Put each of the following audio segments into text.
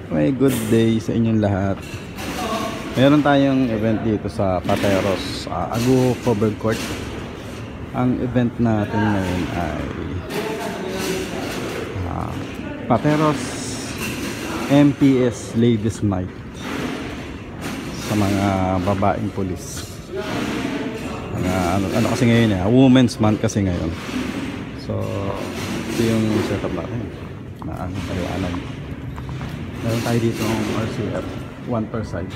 May good day sa inyong lahat. Meron tayong event dito sa Pateros, Aguho Covered Court. Ang event natin ngayon ay Pateros MPS Ladies Night sa mga babaeng pulis. Ano kasi ngayon Women's Month kasi ngayon. So ito yung setup natin na paliwanag. Meron tayo dito ng RCF 1 per side, 1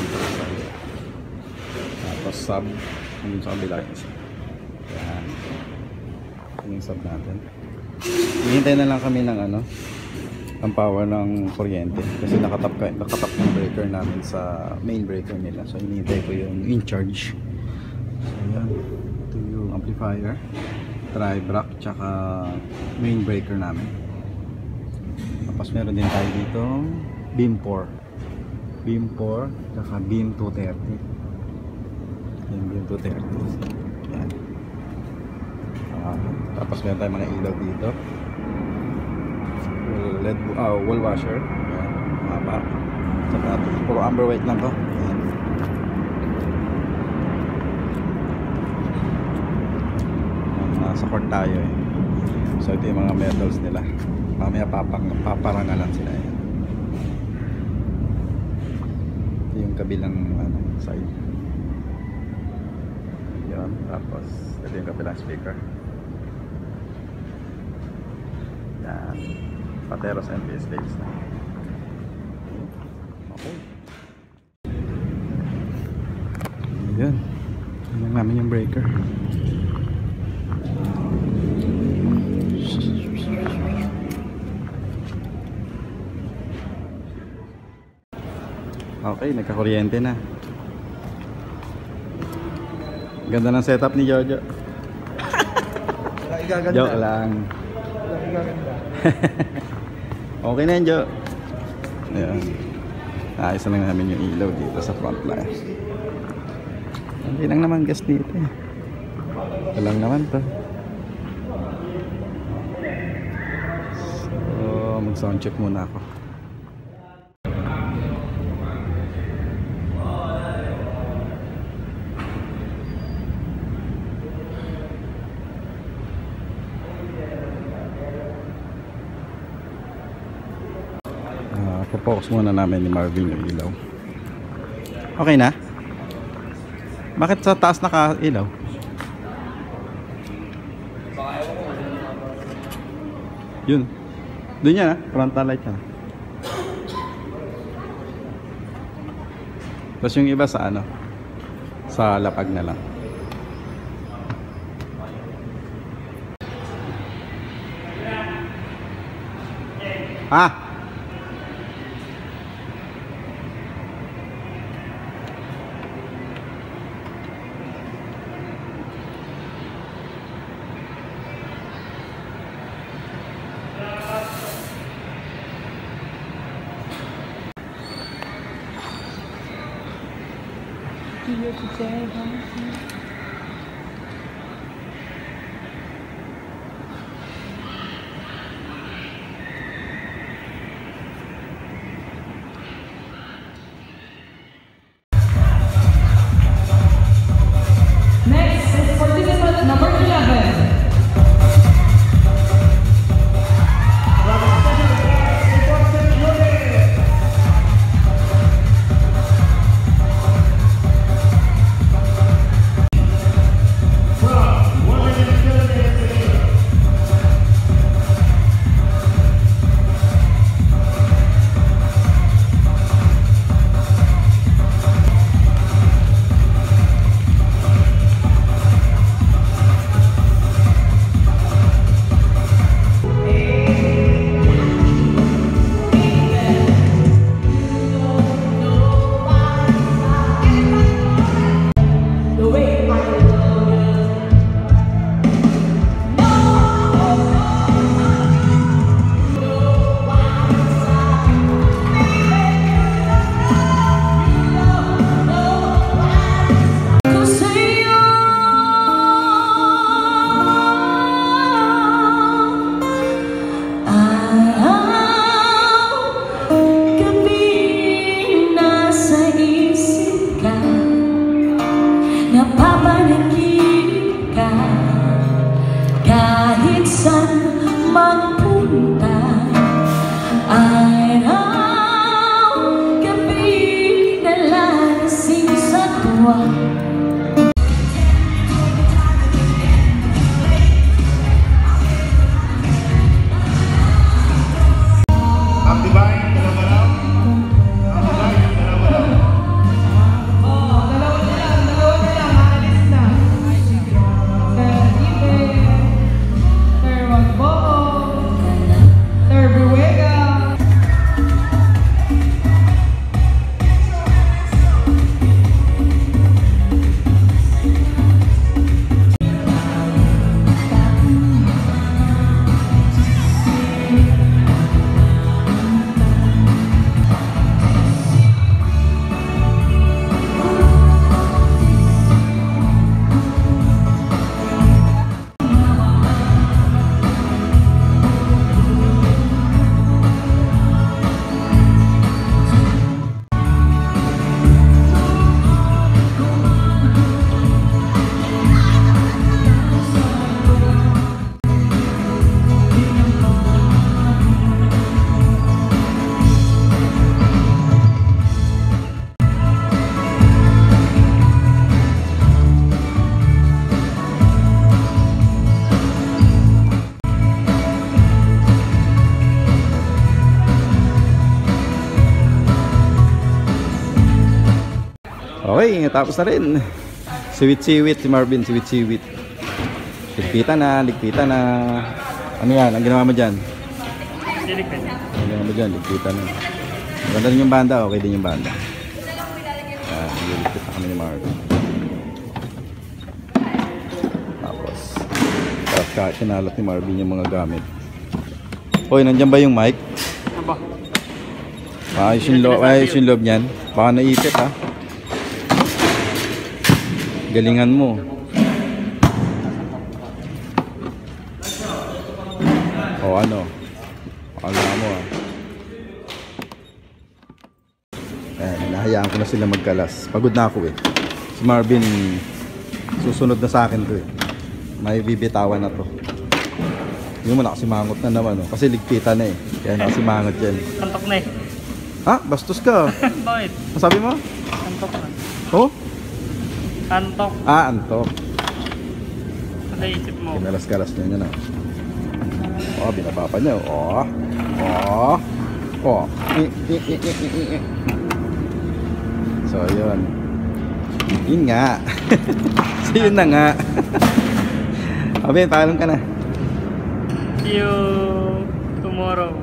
per side, tapos sub yung sa kabila yung isa. Yan yung sub natin. Hihintay na lang kami ng ang power ng kuryente kasi nakatap yung breaker namin sa main breaker nila. So hinihintay ko yung in charge. So yan, ito yung amplifier, drive rack, tsaka main breaker namin. Tapos meron din tayo dito beam 4, tsaka beam 230. Yung beam 230. Yan. Tapos meron tayo mga ilaw dito, LED wall washer. Yan, mapa. Tsaka puro amber white lang to. Yan. Nasa court tayo eh. So ito yung mga medals nila. Mamaya paparangalan sila yan. Ito yung kabilang side. Yan. Tapos ito yung kabilang speaker. Yan. Pateros MPS Ladies na. Okay. Yan. Yan namin yung breaker. Okay, nagkakuryente na. Ganda ng setup ni Jojo. Joke lang. Okay na yun, Jo. Ayan. Ayos na lang namin yung ilaw dito sa front line. Hindi lang naman gas dito eh. Ito lang naman to. So, mag sound check muna ako. Focus muna namin ni Marvin yung ilaw. Okay na? Bakit sa taas naka-ilaw? Yun. Doon yan frontal light yan. Tapos yung iba sa sa lapag na lang. Next is participant number 11. kita. Araw, gabi, nalalasing sa tuwa. Ang divine, dalawa lang. Ang divine, dalawa lang. Oh, dalawa na lang, aalis na. Sir Ibe, Sir Wagboo, Sir Buwega. Okay, tapos na rin. Siwit-siwit si Marvin, siwit-siwit. Ligpitan na. Ano yan? Ang ginawa mo dyan? Ang ginawa mo dyan, ligpitan na. Maganda rin yung banda, okay din yung banda. Ligpit na kami ni Marvin. Tapos kinalat ni Marvin yung mga gamit. Hoy, nandyan ba yung mic? Ayos yung loob niyan. Baka naipit ha. Galingan mo. O ano? Akala mo ah. Ayan, hinahayaan ko na sila magkalas. Pagod na ako eh. Si Marvin, susunod na sa akin to eh. May bibitawan na to. Yung mo nakasimangot na naman oh. Kasi ligpitan na eh. Kaya nakasimangot yan. Antok na eh. Ha? Bastos ka. Bakit? Masabi mo? Antok na. Oh? Antok. Antok. Ano isip mo? Kinalas-kalas niya na. Oh, binaba pa niya. So, yun. Yun nga. So, yun na nga. Okay, paalam ka na. See you tomorrow.